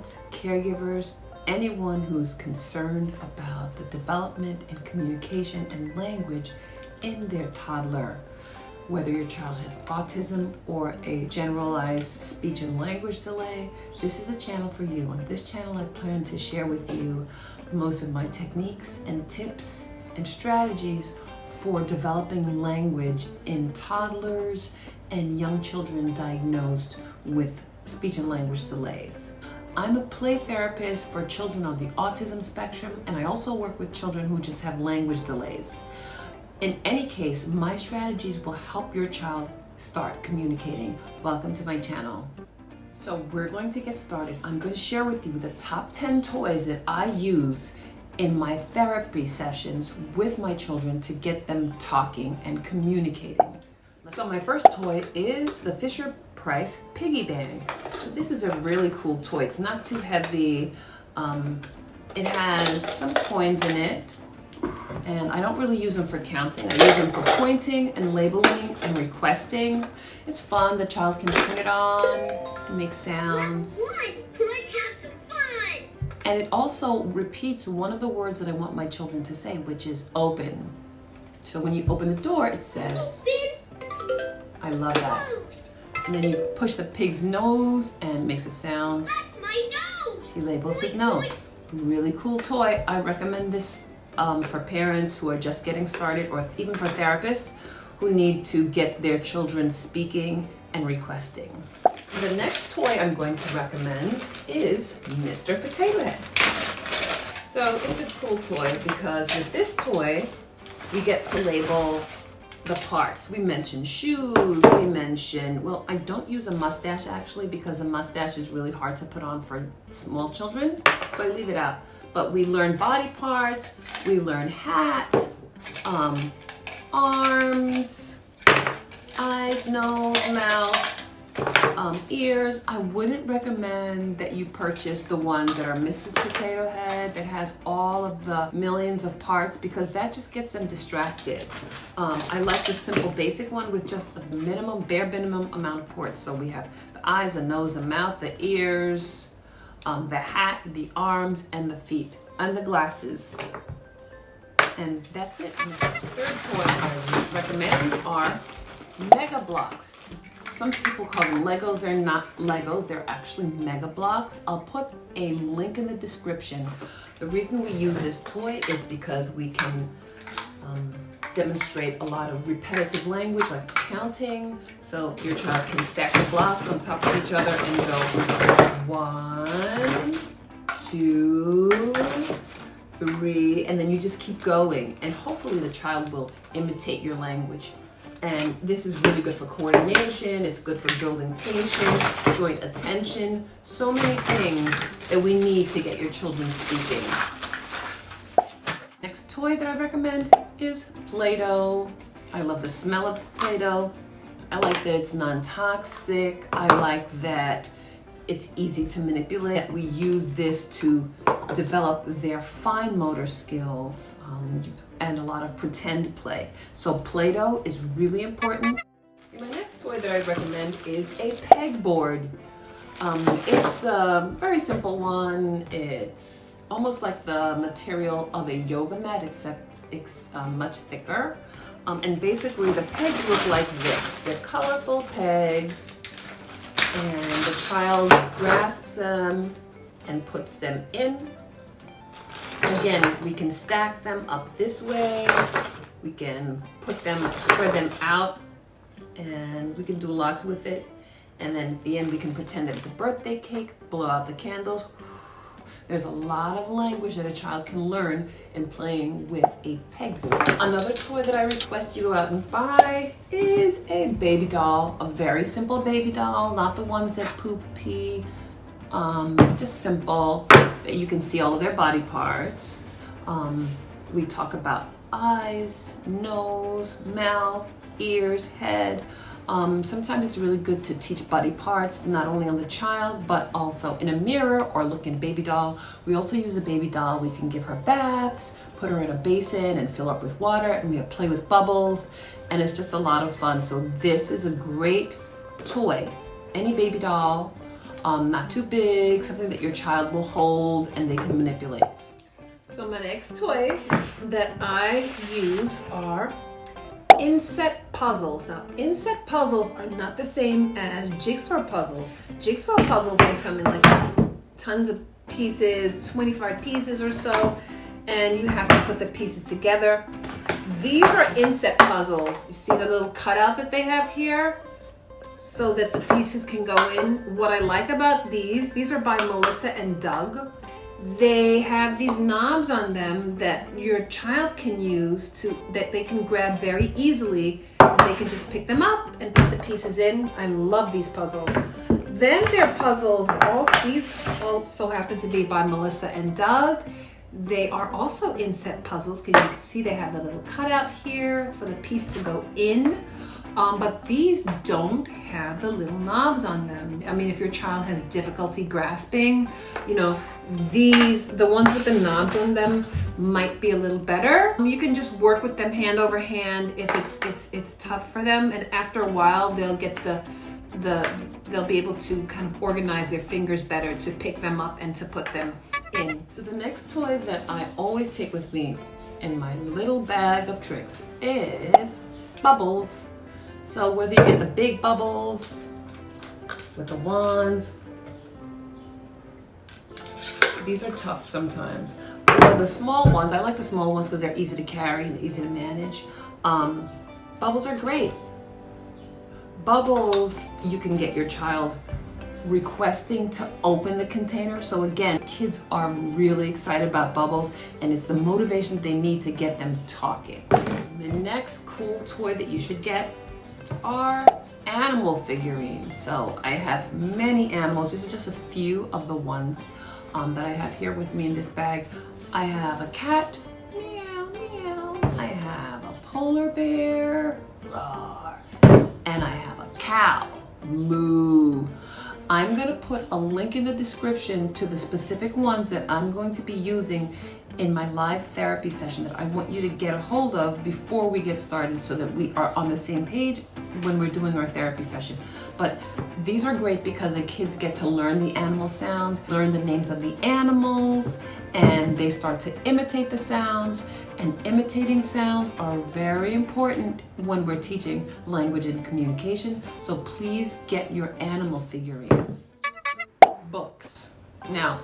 parents, caregivers, anyone who's concerned about the development and communication and language in their toddler. Whether your child has autism or a generalized speech and language delay, this is the channel for you. On this channel, I plan to share with you most of my techniques and tips and strategies for developing language in toddlers and young children diagnosed with speech and language delays. I'm a play therapist for children on the autism spectrum, and I also work with children who just have language delays. In any case, my strategies will help your child start communicating. Welcome to my channel. So we're going to get started. I'm going to share with you the top 10 toys that I use in my therapy sessions with my children to get them talking and communicating. So my first toy is the FisherPrice Piggy bag. So this is a really cool toy. It's not too heavy. It has some coins in it. And I don't really use them for counting. I use them for pointing and labeling and requesting. It's fun. The child can turn it on, make sounds. Let's have some fun. And it also repeats one of the words that I want my children to say, which is open. So when you open the door, it says, Open. I love that. And then you push the pig's nose and it makes a sound. That's my nose. He labels his nose. Really cool toy. I recommend this for parents who are just getting started, or even for therapists who need to get their children speaking and requesting. The next toy I'm going to recommend is Mr. Potato Head. So it's a cool toy because with this toy, we get to label the parts. We mention shoes, we mention, well, I don't use a mustache actually because a mustache is really hard to put on for small children, so I leave it out. But we learn body parts, we learn hat, arms, eyes, nose, mouth, ears. I wouldn't recommend that you purchase the ones that are Mrs. Potato Head that has all of the millions of parts because that just gets them distracted. I like the simple basic one with just the bare minimum amount of parts. So we have the eyes, the nose, the mouth, the ears, the hat, the arms, and the feet, and the glasses. And that's it. And the third toy I recommend are Mega Bloks. Some people call them Legos. They're not Legos. They're actually Mega Bloks. I'll put a link in the description. The reason we use this toy is because we can demonstrate a lot of repetitive language like counting. So your child can stack the blocks on top of each other and go 1, 2, 3, and then you just keep going. And hopefully the child will imitate your language. And this is really good for coordination. It's good for building patience, joint attention, so many things that we need to get your children speaking. Next toy that I recommend is PlayDoh. I love the smell of PlayDoh. I like that it's non-toxic. I like that it's easy to manipulate. We use this to develop their fine motor skills and a lot of pretend play. So Play-Doh is really important. And my next toy that I recommend is a Pegboard. It's a very simple one. It's almost like the material of a yoga mat, except it's much thicker. And basically the pegs look like this. They're colorful pegs, and the child grasps them and puts them in. Again, we can stack them up this way. We can spread them out, and we can do lots with it. And then at the end, we can pretend that it's a birthday cake, blow out the candles. There's a lot of language that a child can learn in playing with a pegboard. Another toy that I request you go out and buy is a baby doll, a very simple baby doll, not the ones that poop, pee, just simple, that you can see all of their body parts. We talk about eyes, nose, mouth, ears, head. Sometimes it's really good to teach body parts, not only on the child, but also in a mirror or look in a baby doll. We also use a baby doll. We can give her baths, put her in a basin and fill up with water, and we play with bubbles, and it's just a lot of fun. So this is a great toy. Any baby doll, not too big, something that your child will hold and they can manipulate. So my next toy that I use are inset puzzles. Now, inset puzzles are not the same as jigsaw puzzles. Jigsaw puzzles, they come in like tons of pieces, 25 pieces or so, and you have to put the pieces together. These are inset puzzles. You see the little cutout that they have here? So that the pieces can go in. What I like about these are by Melissa and Doug. They have these knobs on them that your child can use that they can grab very easily. They can just pick them up and put the pieces in. I love these puzzles. Then there are puzzles, these also happen to be by Melissa and Doug. They are also inset puzzles because you can see they have the little cutout here for the piece to go in. But these don't have the little knobs on them. I mean, if your child has difficulty grasping, you know, the ones with the knobs on them might be a little better. You can just work with them hand over hand if it's tough for them, and after a while they'll get they'll be able to kind of organize their fingers better to pick them up and to put them in. So the next toy that I always take with me in my little bag of tricks is bubbles. So whether you get the big bubbles with the wands, these are tough sometimes. Or the small ones, I like the small ones because they're easy to carry and easy to manage. Bubbles are great. Bubbles, you can get your child requesting to open the container. So again, kids are really excited about bubbles, and it's the motivation they need to get them talking. The next cool toy that you should get are animal figurines. So I have many animals. This is just a few of the ones that I have here with me in this bag. I have a cat, meow, meow. I have a polar bear, roar. And I have a cow, moo. I'm gonna put a link in the description to the specific ones that I'm going to be using in my live therapy session that I want you to get a hold of before we get started so that we are on the same page when we're doing our therapy session. But these are great because the kids get to learn the animal sounds, learn the names of the animals, and they start to imitate the sounds. And imitating sounds are very important when we're teaching language and communication. So please get your animal figurines. Books. Now,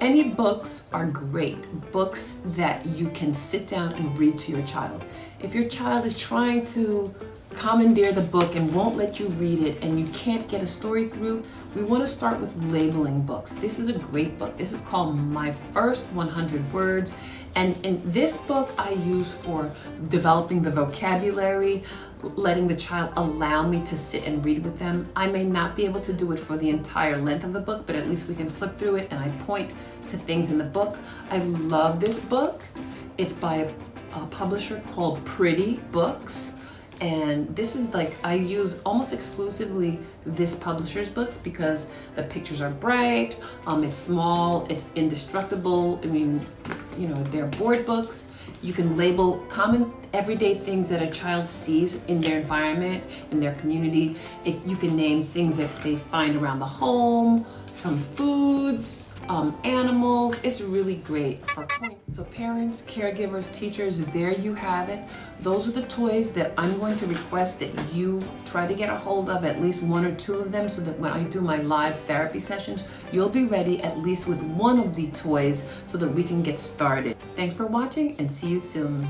any books are great. Books that you can sit down and read to your child. If your child is trying to commandeer the book and won't let you read it and you can't get a story through, we want to start with labeling books. This is a great book. This is called My First 100 Words. And in this book I use for developing the vocabulary, letting the child allow me to sit and read with them. I may not be able to do it for the entire length of the book, but at least we can flip through it and I point to things in the book. I love this book. It's by a publisher called Pretty Books. And this is like, I use almost exclusively this publisher's books because the pictures are bright, it's small, it's indestructible. I mean, you know, they're board books. You can label common everyday things that a child sees in their environment, in their community. You can name things that they find around the home, some foods, animals. It's really great for points. So parents, caregivers, teachers, there you have it. Those are the toys that I'm going to request that you try to get a hold of, at least one or two of them, so that when I do my live therapy sessions, you'll be ready at least with one of the toys so that we can get started. Thanks for watching and see you soon.